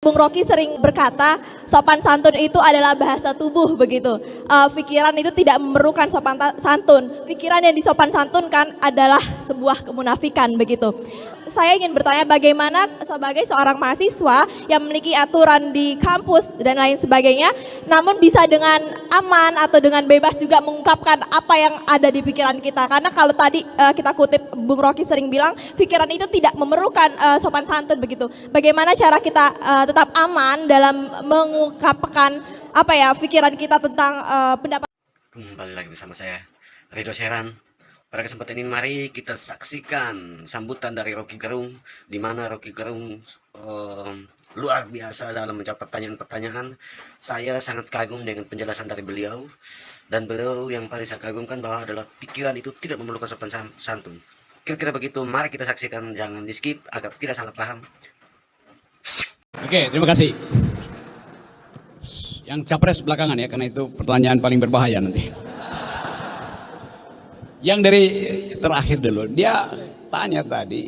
Bung Rocky sering berkata, sopan santun itu adalah bahasa tubuh begitu. Pikiran itu tidak memerlukan sopan santun. Pikiran yang disopan santunkan adalah sebuah kemunafikan begitu. Saya ingin bertanya bagaimana sebagai seorang mahasiswa yang memiliki aturan di kampus dan lain sebagainya, namun bisa dengan aman atau dengan bebas juga mengungkapkan apa yang ada di pikiran kita. Karena kalau tadi kita kutip Bung Rocky sering bilang, pikiran itu tidak memerlukan sopan santun begitu. Bagaimana cara kita tetap aman dalam mengungkapkan pikiran kita tentang pendapat. Kembali lagi bersama saya, Ridho Seran. Pada kesempatan ini mari kita saksikan sambutan dari Rocky Gerung, di mana Rocky Gerung luar biasa dalam menjawab pertanyaan-pertanyaan. Saya sangat kagum dengan penjelasan dari beliau, dan beliau yang paling saya kagumkan bahwa adalah pikiran itu tidak memerlukan sopan santun. Kira-kira begitu, mari kita saksikan, jangan di skip agar tidak salah paham. Oke, terima kasih. Yang capres belakangan ya, karena itu pertanyaan paling berbahaya nanti. Yang dari terakhir dulu, dia tanya tadi,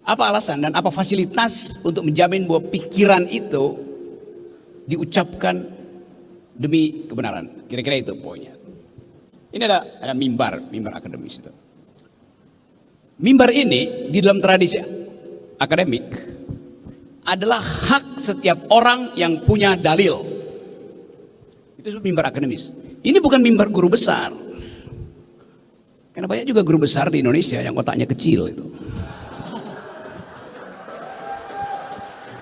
apa alasan dan apa fasilitas untuk menjamin bahwa pikiran itu diucapkan demi kebenaran. Kira-kira itu poinnya. Ini ada mimbar akademis itu. Mimbar ini di dalam tradisi akademik adalah hak setiap orang yang punya dalil. Itu disebut mimbar akademis. Ini bukan mimbar guru besar. Karena banyak juga guru besar di Indonesia yang otaknya kecil itu.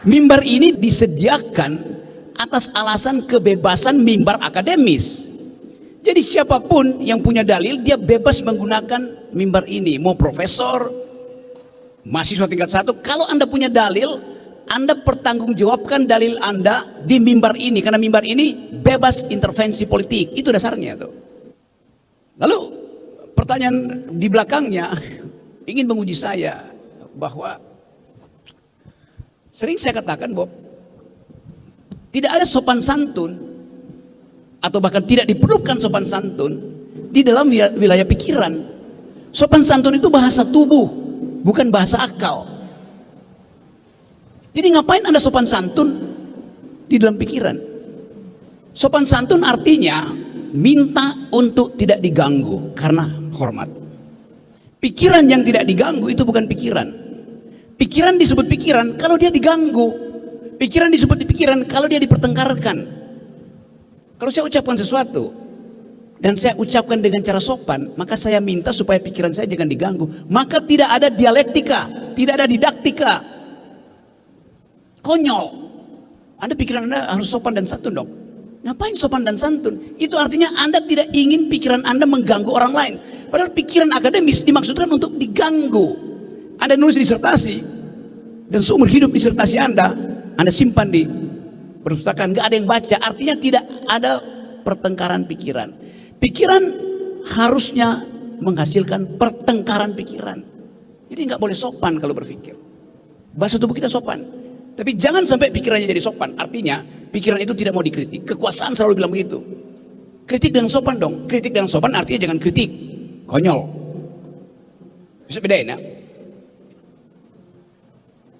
Mimbar ini disediakan atas alasan kebebasan mimbar akademis. Jadi siapapun yang punya dalil dia bebas menggunakan mimbar ini. Mau profesor, mahasiswa tingkat 1, kalau Anda punya dalil, Anda pertanggungjawabkan dalil Anda di mimbar ini. Karena mimbar ini bebas intervensi politik. Itu dasarnya tuh. Lalu pertanyaan di belakangnya ingin menguji saya bahwa sering saya katakan bahwa tidak ada sopan santun atau bahkan tidak diperlukan sopan santun di dalam wilayah pikiran. Sopan santun itu bahasa tubuh, bukan bahasa akal. Jadi ngapain Anda sopan santun di dalam pikiran? Sopan santun artinya minta untuk tidak diganggu karena hormat. Pikiran yang tidak diganggu itu bukan pikiran. Pikiran disebut pikiran kalau dia diganggu. Pikiran disebut pikiran kalau dia dipertengkarkan. Kalau saya ucapkan sesuatu dan saya ucapkan dengan cara sopan, maka saya minta supaya pikiran saya jangan diganggu. Maka tidak ada dialektika, tidak ada didaktika. Konyol. Pikiran Anda harus sopan dan santun dong. Ngapain sopan dan santun? Itu artinya Anda tidak ingin pikiran Anda mengganggu orang lain. Padahal pikiran akademis dimaksudkan untuk diganggu. Anda nulis disertasi dan seumur hidup disertasi Anda simpan di perpustakaan, nggak ada yang baca. Artinya tidak ada pertengkaran pikiran. Pikiran harusnya menghasilkan pertengkaran pikiran. Jadi nggak boleh sopan kalau berpikir. Bahasa tubuh kita sopan. Tapi jangan sampai pikirannya jadi sopan. Artinya pikiran itu tidak mau dikritik. Kekuasaan selalu bilang begitu. Kritik dengan sopan dong. Kritik dengan sopan artinya jangan kritik. Konyol. Bisa bedain ya.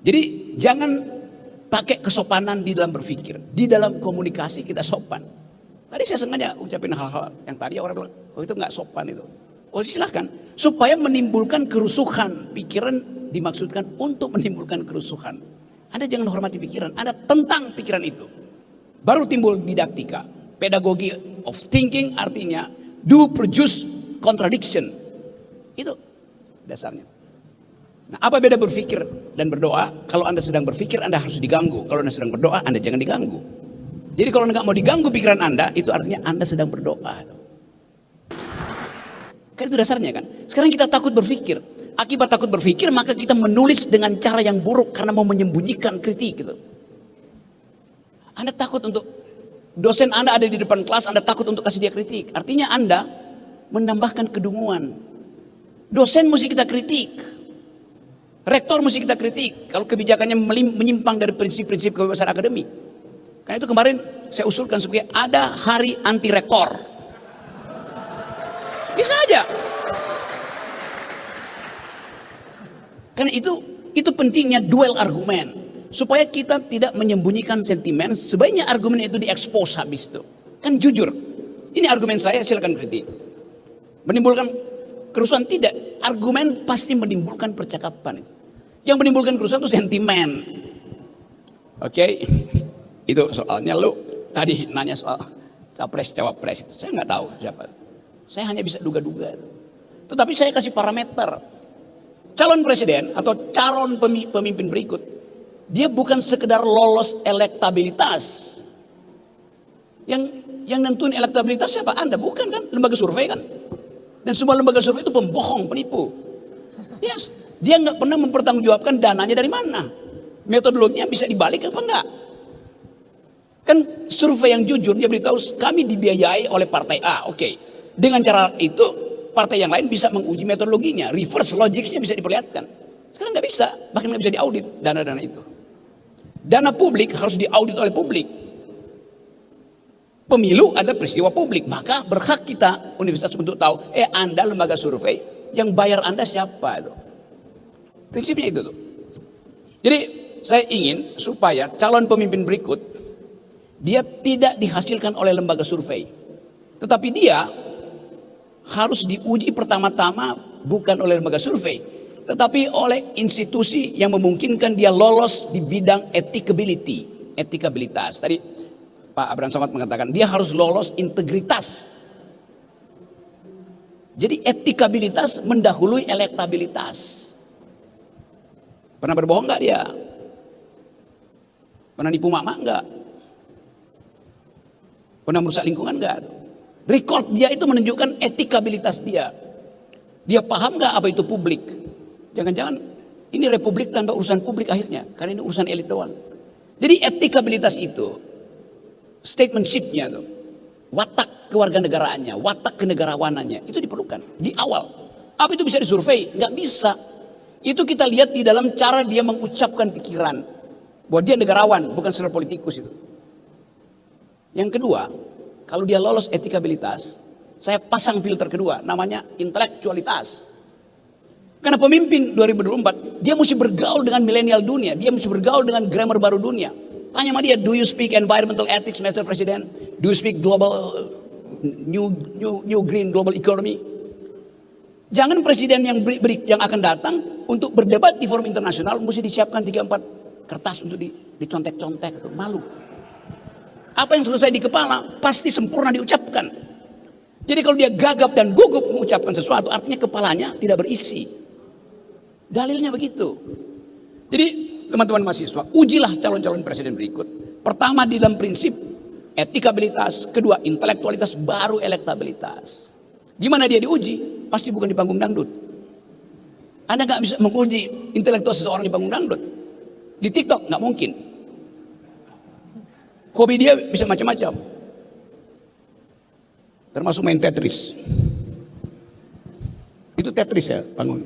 Jadi jangan pakai kesopanan di dalam berpikir. Di dalam komunikasi kita sopan. Tadi saya sengaja ucapin hal-hal yang tadi orang bilang, oh itu nggak sopan itu. Oh silahkan. Supaya menimbulkan kerusuhan. Pikiran dimaksudkan untuk menimbulkan kerusuhan. Anda jangan hormati pikiran, Anda tentang pikiran itu. Baru timbul didaktika. Pedagogi of thinking artinya do produce contradiction. Itu dasarnya. Nah, apa beda berpikir dan berdoa? Kalau Anda sedang berpikir, Anda harus diganggu. Kalau Anda sedang berdoa, Anda jangan diganggu. Jadi kalau Anda nggak mau diganggu pikiran Anda, itu artinya Anda sedang berdoa. Kan itu dasarnya kan. Sekarang kita takut berpikir. Akibat takut berpikir, maka kita menulis dengan cara yang buruk karena mau menyembunyikan kritik gitu. Anda takut untuk dosen Anda ada di depan kelas, Anda takut untuk kasih dia kritik. Artinya Anda menambahkan kedunguan. Dosen mesti kita kritik. Rektor mesti kita kritik kalau kebijakannya menyimpang dari prinsip-prinsip kebebasan akademik. Karena itu kemarin saya usulkan supaya ada hari anti rektor. Bisa aja. Karena itu pentingnya duel argumen. supaya kita tidak menyembunyikan sentimen, sebaiknya argumen itu diekspos habis itu. Kan jujur. Ini argumen saya, silakan kritik. Menimbulkan kerusuhan tidak, argumen pasti menimbulkan percakapan. Yang menimbulkan kerusuhan itu sentimen. Oke, itu soalnya lu tadi nanya soal capres cawapres itu, saya nggak tahu siapa. Saya hanya bisa duga-duga. Tetapi saya kasih parameter. Calon presiden atau calon pemimpin berikut, dia bukan sekedar lolos elektabilitas. Yang nentuin elektabilitas siapa? Anda bukan kan? Lembaga survei kan? Dan semua lembaga survei itu pembohong, penipu. Yes, dia nggak pernah mempertanggungjawabkan dananya dari mana. Metodologinya bisa dibalik apa enggak? Kan survei yang jujur dia beritahu kami dibiayai oleh partai A. Oke. Dengan cara itu partai yang lain bisa menguji metodologinya, reverse logicsnya bisa diperlihatkan. Sekarang nggak bisa, bahkan nggak bisa diaudit dana-dana itu. Dana publik harus diaudit oleh publik. Pemilu ada peristiwa publik, maka berhak kita universitas untuk tahu, Anda lembaga survei yang bayar Anda siapa itu. Prinsipnya itu tuh. Jadi saya ingin supaya calon pemimpin berikut dia tidak dihasilkan oleh lembaga survei, tetapi dia harus diuji pertama-tama bukan oleh lembaga survei, tetapi oleh institusi yang memungkinkan dia lolos di bidang etikabilitas. Tadi Pak Abraham Samad mengatakan dia harus lolos integritas. Jadi etikabilitas mendahului elektabilitas. Pernah berbohong nggak dia? Pernah nipu mama nggak? Pernah merusak lingkungan nggak? Record dia itu menunjukkan etikabilitas dia. Dia paham nggak apa itu publik? Jangan-jangan ini republik tanpa urusan publik akhirnya, karena ini urusan elit doang. Jadi etikabilitas itu, statementship-nya tuh, watak kewarganegaraannya, watak kenegarawanannya itu diperlukan di awal. Apa itu bisa disurvei? Nggak bisa. Itu kita lihat di dalam cara dia mengucapkan pikiran bahwa dia negarawan, bukan sekedar politikus itu. Yang kedua, kalau dia lolos etikabilitas, saya pasang filter kedua, namanya intelektualitas. Karena pemimpin 2024, dia mesti bergaul dengan milenial dunia, dia mesti bergaul dengan grammar baru dunia. Tanya sama dia, do you speak environmental ethics, Mr. President? Do you speak global new green global economy? Jangan presiden yang akan datang untuk berdebat di forum internasional mesti disiapkan 3-4 kertas untuk dicontek-contek, malu. Apa yang selesai di kepala pasti sempurna diucapkan. Jadi kalau dia gagap dan gugup mengucapkan sesuatu, artinya kepalanya tidak berisi. Dalilnya begitu. Jadi teman-teman mahasiswa, ujilah calon-calon presiden berikut. Pertama di dalam prinsip etikabilitas, kedua intelektualitas, baru elektabilitas. Gimana dia diuji? Pasti bukan di panggung dangdut. Anda nggak bisa menguji intelektual seseorang di panggung dangdut. Di TikTok nggak mungkin. Hobi dia bisa macam-macam. Termasuk main Tetris. Itu Tetris ya panggung.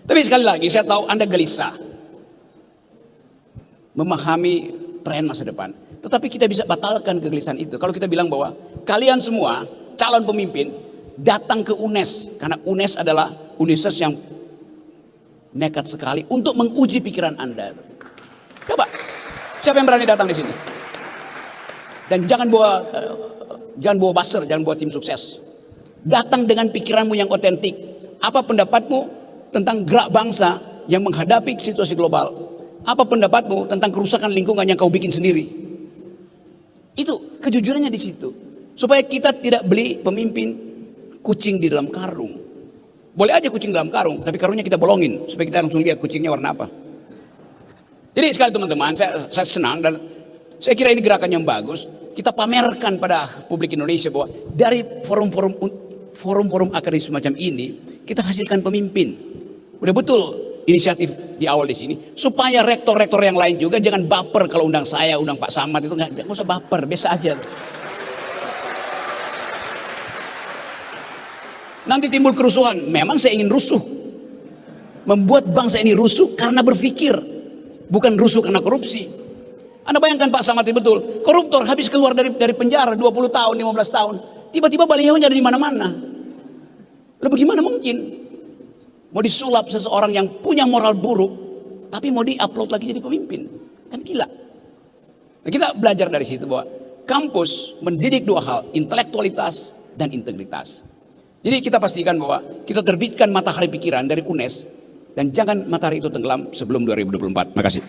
Tapi sekali lagi saya tahu Anda gelisah memahami tren masa depan. Tetapi kita bisa batalkan kegelisahan itu kalau kita bilang bahwa kalian semua calon pemimpin datang ke UNES, karena UNES adalah universitas yang nekat sekali untuk menguji pikiran Anda. Coba, siapa yang berani datang di sini? Dan jangan bawa buzzer, jangan bawa tim sukses. Datang dengan pikiranmu yang otentik. Apa pendapatmu tentang gerak bangsa yang menghadapi situasi global? Apa pendapatmu tentang kerusakan lingkungan yang kau bikin sendiri? Itu kejujurannya di situ. Supaya kita tidak beli pemimpin kucing di dalam karung. Boleh aja kucing dalam karung, tapi karungnya kita bolongin supaya kita langsung lihat kucingnya warna apa. Jadi sekali teman-teman, saya senang dan saya kira ini gerakan yang bagus. Kita pamerkan pada publik Indonesia bahwa dari forum-forum akademis semacam ini kita hasilkan pemimpin. Udah betul inisiatif di awal di sini supaya rektor-rektor yang lain juga jangan baper kalau undang saya, undang Pak Samad itu nggak usah baper, biasa aja. Nanti timbul kerusuhan. Memang saya ingin rusuh. Membuat bangsa ini rusuh karena berpikir. Bukan rusuh karena korupsi. Anda bayangkan Pak Samad itu betul. Koruptor habis keluar dari penjara 20 tahun, 15 tahun. Tiba-tiba balihonya ada di mana-mana. Lalu bagaimana mungkin? Mau disulap seseorang yang punya moral buruk. tapi mau di-upload lagi jadi pemimpin. Kan gila. Nah, kita belajar dari situ bahwa kampus mendidik dua hal, intelektualitas dan integritas. Jadi kita pastikan bahwa kita terbitkan matahari pikiran dari UNES dan jangan matahari itu tenggelam sebelum 2024. Makasih.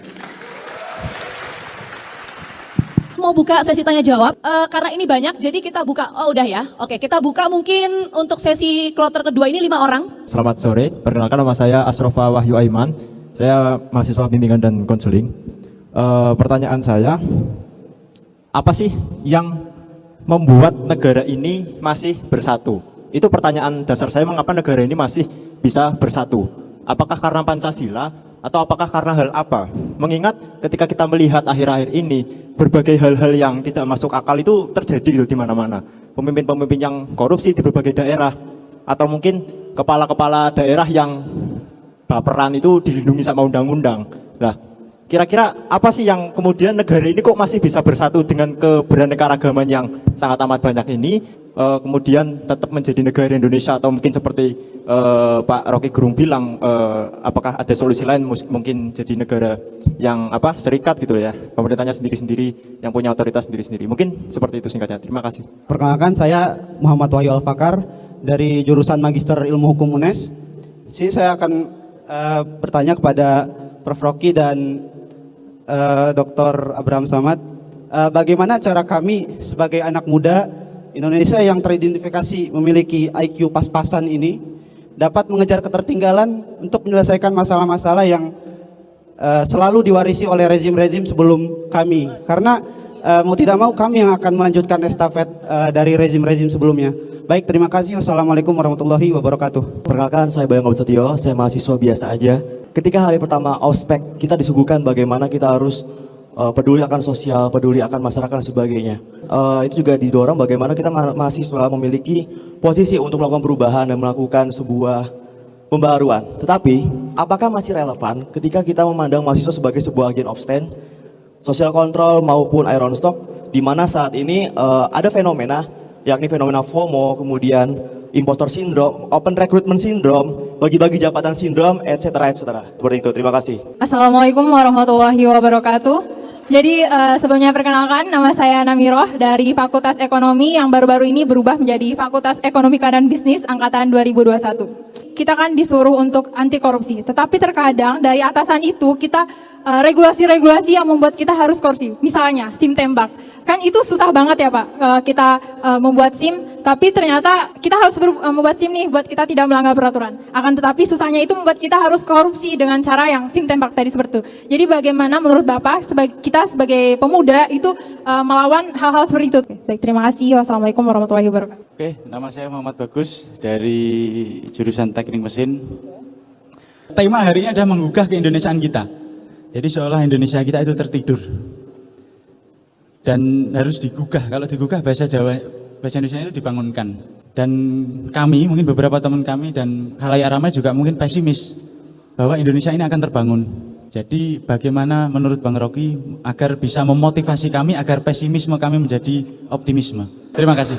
Mau buka sesi tanya jawab karena ini banyak, jadi kita buka. Oh udah ya, oke, kita buka mungkin untuk sesi kloter kedua ini 5 orang. Selamat sore, perkenalkan nama saya Asrofa Wahyu Aiman. Saya mahasiswa bimbingan dan konseling. Pertanyaan saya, apa sih yang membuat negara ini masih bersatu? Itu pertanyaan dasar saya, mengapa negara ini masih bisa bersatu? Apakah karena Pancasila atau apakah karena hal apa? Mengingat ketika kita melihat akhir-akhir ini berbagai hal-hal yang tidak masuk akal itu terjadi di mana-mana. Pemimpin-pemimpin yang korupsi di berbagai daerah, atau mungkin kepala-kepala daerah yang baperan itu dilindungi sama undang-undang. Nah, kira-kira apa sih yang kemudian negara ini kok masih bisa bersatu dengan keberaneka-ragaman yang sangat amat banyak ini, kemudian tetap menjadi negara Indonesia, atau mungkin seperti Pak Rocky Gerung bilang, apakah ada solusi lain, mungkin jadi negara yang serikat gitu ya, pemerintahnya sendiri-sendiri, yang punya otoritas sendiri-sendiri. Mungkin seperti itu singkatnya. Terima kasih. Perkenalkan, saya Muhammad Wahyu Al-Fakar dari jurusan Magister Ilmu Hukum UNES. Jadi saya akan bertanya kepada Prof. Rocky dan Dr. Abraham Samad, bagaimana cara kami sebagai anak muda Indonesia yang teridentifikasi memiliki IQ pas-pasan ini dapat mengejar ketertinggalan untuk menyelesaikan masalah-masalah yang selalu diwarisi oleh rezim-rezim sebelum kami, karena mau tidak mau kami yang akan melanjutkan estafet dari rezim-rezim sebelumnya. Baik, terima kasih. Wassalamualaikum warahmatullahi wabarakatuh. Perkenalkan, saya Bayang Abdul, saya mahasiswa biasa aja. Ketika hari pertama ospek, kita disuguhkan bagaimana kita harus peduli akan sosial, peduli akan masyarakat dan sebagainya. Itu juga didorong bagaimana kita mahasiswa memiliki posisi untuk melakukan perubahan dan melakukan sebuah pembaharuan. Tetapi, apakah masih relevan ketika kita memandang mahasiswa sebagai sebuah agent of change, social control maupun iron stock, di mana saat ini ada fenomena, yakni fenomena FOMO, kemudian impostor syndrome, open recruitment syndrome, bagi-bagi jabatan syndrome, etc. Seperti itu. Terima kasih. Assalamualaikum warahmatullahi wabarakatuh. Jadi sebelumnya perkenalkan, nama saya Namiroh dari Fakultas Ekonomi yang baru-baru ini berubah menjadi Fakultas Ekonomika dan Bisnis angkatan 2021. Kita kan disuruh untuk anti korupsi, tetapi terkadang dari atasan itu kita regulasi-regulasi yang membuat kita harus korupsi. Misalnya SIM tembak. Kan itu susah banget ya Pak, kita membuat SIM, tapi ternyata kita harus membuat SIM nih buat kita tidak melanggar peraturan. Akan tetapi susahnya itu membuat kita harus korupsi dengan cara yang SIM tembak tadi seperti itu. Jadi bagaimana menurut Bapak, kita sebagai pemuda itu melawan hal-hal seperti itu? Baik, terima kasih. Wassalamualaikum warahmatullahi wabarakatuh. Oke, nama saya Muhammad Bagus dari jurusan Teknik Mesin. Tema hari ini adalah menggugah keindonesiaan kita. Jadi seolah Indonesia kita itu tertidur. Dan harus digugah. Kalau digugah bahasa Indonesia itu dibangunkan. Dan kami, mungkin beberapa teman kami dan khalayak ramai juga mungkin pesimis bahwa Indonesia ini akan terbangun. Jadi bagaimana menurut Bang Rocky agar bisa memotivasi kami agar pesimisme kami menjadi optimisme. Terima kasih.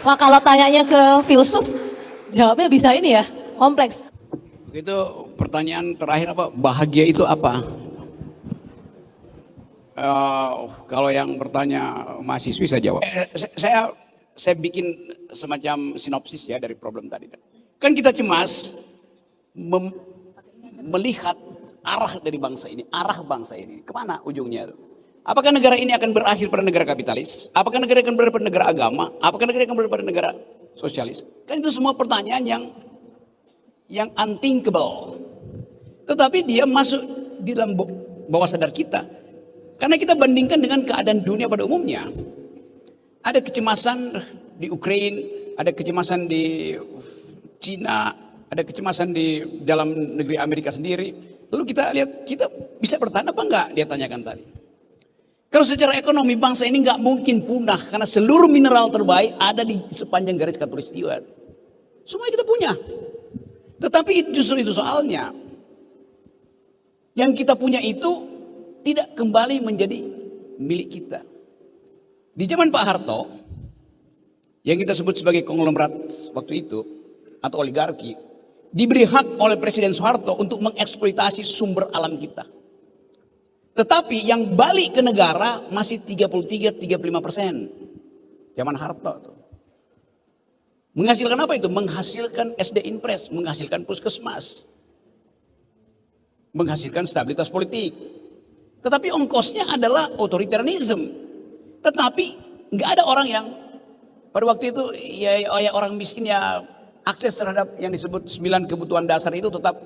Wah, kalau tanyanya ke filsuf, jawabnya bisa ini ya, kompleks. Itu pertanyaan terakhir apa? Bahagia itu apa? Kalau yang bertanya mahasiswi saya jawab. Saya bikin semacam sinopsis ya dari problem tadi. Kan kita cemas melihat arah dari bangsa ini, arah bangsa ini kemana ujungnya? Apakah negara ini akan berakhir pada negara kapitalis? Apakah negara akan berakhir pada negara agama? Apakah negara akan berakhir pada negara sosialis? Kan itu semua pertanyaan yang unthinkable. Tetapi dia masuk di dalam bawah sadar kita. Karena kita bandingkan dengan keadaan dunia pada umumnya. Ada kecemasan di Ukraina, ada kecemasan di Cina, ada kecemasan di dalam negeri Amerika sendiri. Lalu kita lihat, kita bisa bertahan apa enggak? Dia tanyakan tadi. Kalau secara ekonomi bangsa ini enggak mungkin punah karena seluruh mineral terbaik ada di sepanjang garis khatulistiwa. Semua kita punya. Tetapi justru itu soalnya. Yang kita punya itu tidak kembali menjadi milik kita. Di zaman Pak Harto, yang kita sebut sebagai konglomerat waktu itu, atau oligarki, diberi hak oleh Presiden Soeharto untuk mengeksploitasi sumber alam kita. Tetapi yang balik ke negara masih 33-35%. Zaman Harto tuh. Menghasilkan apa itu? Menghasilkan SD Impres, menghasilkan puskesmas, menghasilkan stabilitas politik. Tetapi ongkosnya adalah otoritarianism. Tetapi nggak ada orang yang pada waktu itu ya orang miskin ya akses terhadap yang disebut 9 kebutuhan dasar itu tetap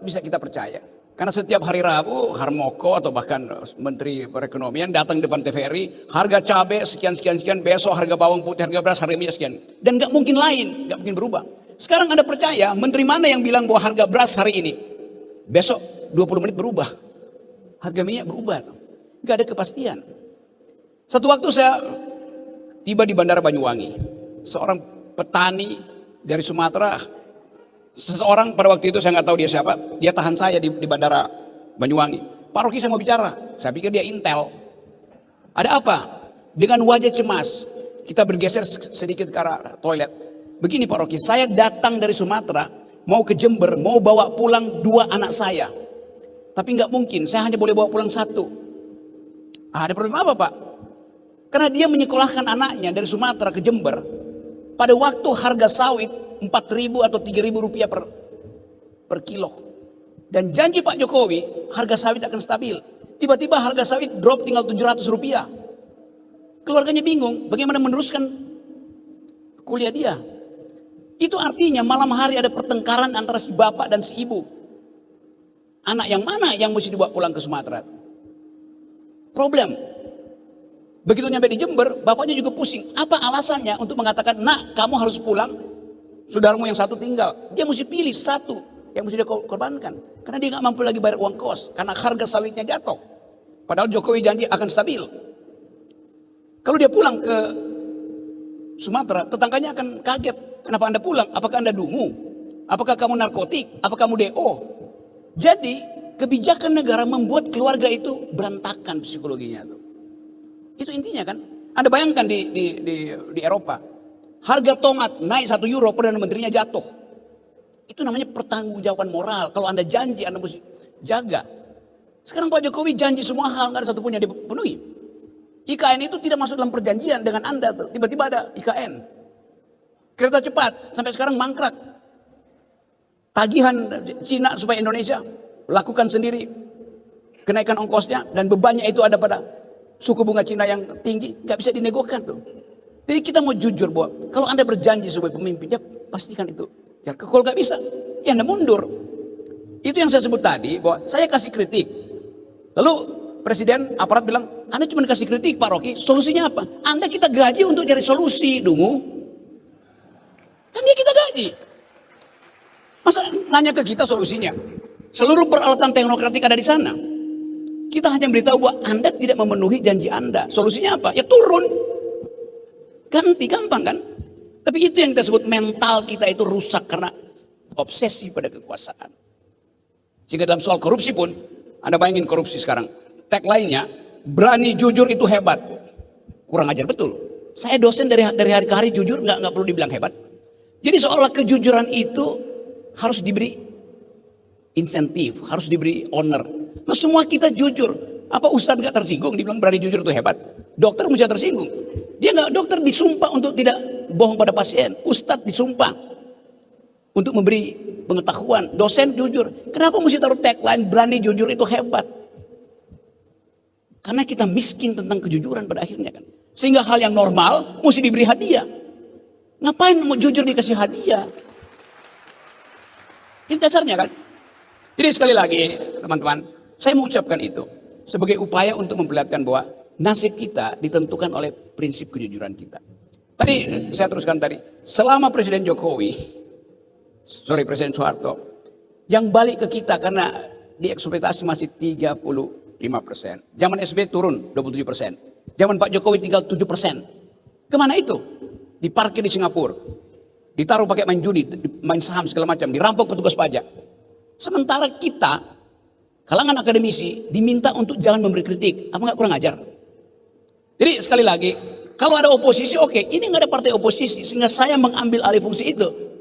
bisa kita percaya. Karena setiap hari Rabu Harmoko atau bahkan Menteri Perekonomian datang depan TVRI, harga cabai sekian, besok harga bawang putih, harga beras, harga minyak sekian. Dan nggak mungkin lain, nggak mungkin berubah. Sekarang Anda percaya menteri mana yang bilang bahwa harga beras hari ini, besok 20 menit berubah, harga minyak berubah, nggak ada kepastian. Satu waktu saya tiba di Bandara Banyuwangi, seorang petani dari Sumatera. Seseorang pada waktu itu saya nggak tahu dia siapa, dia tahan saya di Bandara Banyuwangi. Pak Rocky, saya mau bicara. Saya pikir dia intel. Ada apa? Dengan wajah cemas, kita bergeser sedikit ke arah toilet. Begini Pak Rocky, saya datang dari Sumatera, mau ke Jember, mau bawa pulang 2 anak saya. Tapi nggak mungkin, saya hanya boleh bawa pulang 1. Ada problem apa Pak? Karena dia menyekolahkan anaknya dari Sumatera ke Jember. Pada waktu harga sawit 4.000 atau 3.000 rupiah per kilo. Dan janji Pak Jokowi harga sawit akan stabil. Tiba-tiba harga sawit drop tinggal 700 rupiah. Keluarganya bingung bagaimana meneruskan kuliah dia. Itu artinya malam hari ada pertengkaran antara si bapak dan si ibu. Anak yang mana yang mesti dibawa pulang ke Sumatera? Problem. Begitu nyampe di Jember, bapaknya juga pusing. Apa alasannya untuk mengatakan, nak kamu harus pulang, saudaramu yang 1 tinggal. Dia mesti pilih 1 yang mesti dia korbankan. Karena dia nggak mampu lagi bayar uang kos, karena harga sawitnya jatuh. Padahal Jokowi janji akan stabil. Kalau dia pulang ke Sumatera, tetangganya akan kaget. Kenapa Anda pulang? Apakah Anda dungu? Apakah kamu narkotik? Apakah kamu DO? Jadi kebijakan negara membuat keluarga itu berantakan psikologinya tuh. Itu intinya kan. Anda bayangkan di Eropa, harga tomat naik 1 euro, Perdana Menterinya jatuh. Itu namanya pertanggungjawaban moral. Kalau Anda janji, Anda mesti jaga. Sekarang Pak Jokowi janji semua hal, nggak ada satupun yang dipenuhi. IKN itu tidak masuk dalam perjanjian dengan Anda tuh. Tiba-tiba ada IKN. Kereta cepat sampai sekarang mangkrak. Tagihan Cina supaya Indonesia lakukan sendiri kenaikan ongkosnya, dan bebannya itu ada pada suku bunga Cina yang tinggi, nggak bisa dinegokan tuh. Jadi kita mau jujur bahwa kalau Anda berjanji sebagai pemimpin, ya pastikan itu. Ya kalau nggak bisa, ya Anda mundur. Itu yang saya sebut tadi, bahwa saya kasih kritik. Lalu Presiden aparat bilang, Anda cuma kasih kritik Pak Rocky, solusinya apa? Anda kita gaji untuk cari solusi, dungu. Kan dia kita gaji. Masa nanya ke kita solusinya? Seluruh peralatan teknokratik ada di sana. Kita hanya beritahu bahwa Anda tidak memenuhi janji Anda. Solusinya apa? Ya turun. Ganti, gampang kan? Tapi itu yang kita sebut mental kita itu rusak karena obsesi pada kekuasaan. Sehingga dalam soal korupsi pun, Anda bayangin korupsi sekarang. Tagline-nya, berani jujur itu hebat. Kurang ajar betul. Saya dosen dari hari ke hari jujur, nggak perlu dibilang hebat. Jadi seolah kejujuran itu harus diberi insentif, harus diberi honor. Nah, semua kita jujur. Apa Ustadz nggak tersinggung dibilang berani jujur itu hebat? Dokter mesti tersinggung. Dia nggak, dokter disumpah untuk tidak bohong pada pasien. Ustadz disumpah untuk memberi pengetahuan. Dosen jujur. Kenapa mesti taruh tagline berani jujur itu hebat? Karena kita miskin tentang kejujuran pada akhirnya kan. Sehingga hal yang normal mesti diberi hadiah. Ngapain mau jujur dikasih hadiah? Itu dasarnya kan. Jadi sekali lagi teman-teman, saya mengucapkan itu sebagai upaya untuk memperlihatkan bahwa nasib kita ditentukan oleh prinsip kejujuran kita. Tadi saya teruskan tadi, selama Presiden Presiden Soeharto, yang balik ke kita karena dieksploitasi masih 35%. Zaman SBY turun 27%. Zaman Pak Jokowi tinggal 7%. Kemana itu? Diparkir di Singapura. Ditaruh pakai main judi, main saham segala macam, dirampok petugas pajak. Sementara kita, kalangan akademisi, diminta untuk jangan memberi kritik. Apa nggak kurang ajar? Jadi sekali lagi, kalau ada oposisi, oke. Ini nggak ada partai oposisi, sehingga saya mengambil alih fungsi itu.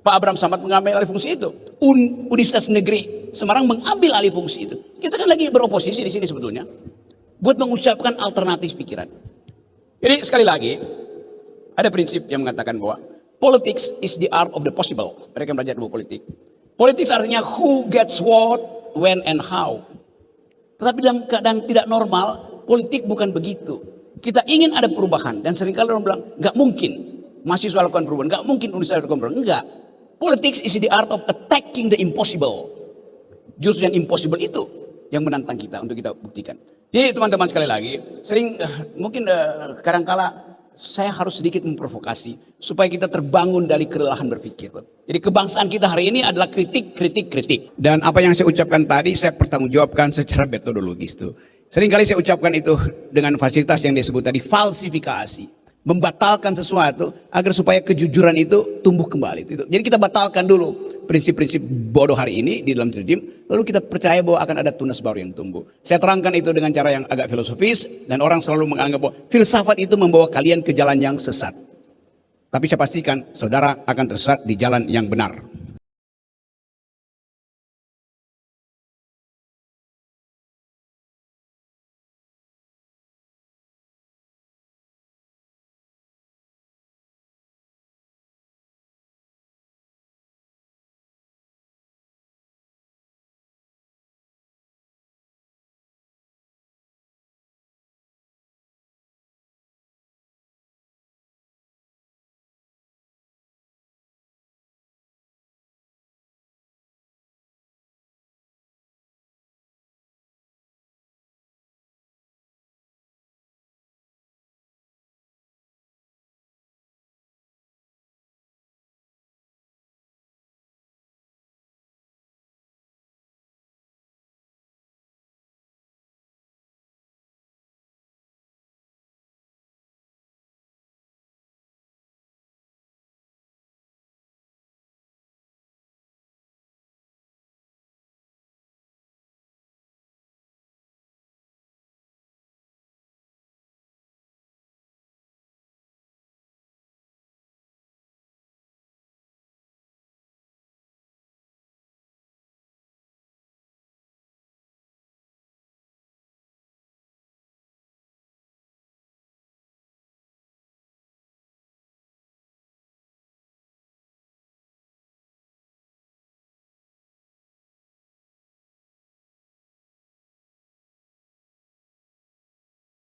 Pak Abraham Samad mengambil alih fungsi itu. Universitas Negeri Semarang mengambil alih fungsi itu. Kita kan lagi beroposisi di sini sebetulnya. Buat mengucapkan alternatif pikiran. Jadi sekali lagi, ada prinsip yang mengatakan bahwa politics is the art of the possible. Mereka belajar buku politik. Politics artinya who gets what, when and how. Tetapi dalam keadaan tidak normal, politik bukan begitu. Kita ingin ada perubahan dan seringkali orang bilang, nggak mungkin mahasiswa lakukan perubahan, nggak mungkin universitas lakukan perubahan. Enggak. Politics is the art of attacking the impossible. Justru yang impossible itu yang menantang kita untuk kita buktikan. Jadi teman-teman sekali lagi, sering mungkin kadangkala saya harus sedikit memprovokasi supaya kita terbangun dari kelelahan berpikir. Jadi kebangsaan kita hari ini adalah kritik. Dan apa yang saya ucapkan tadi saya pertanggungjawabkan secara metodologis tuh. Seringkali saya ucapkan itu dengan fasilitas yang disebut tadi falsifikasi, membatalkan sesuatu agar supaya kejujuran itu tumbuh kembali. Jadi kita batalkan dulu prinsip-prinsip bodoh hari ini di dalam rejim, lalu kita percaya bahwa akan ada tunas baru yang tumbuh. Saya terangkan itu dengan cara yang agak filosofis, dan orang selalu menganggap bahwa filsafat itu membawa kalian ke jalan yang sesat. Tapi saya pastikan saudara akan tersesat di jalan yang benar.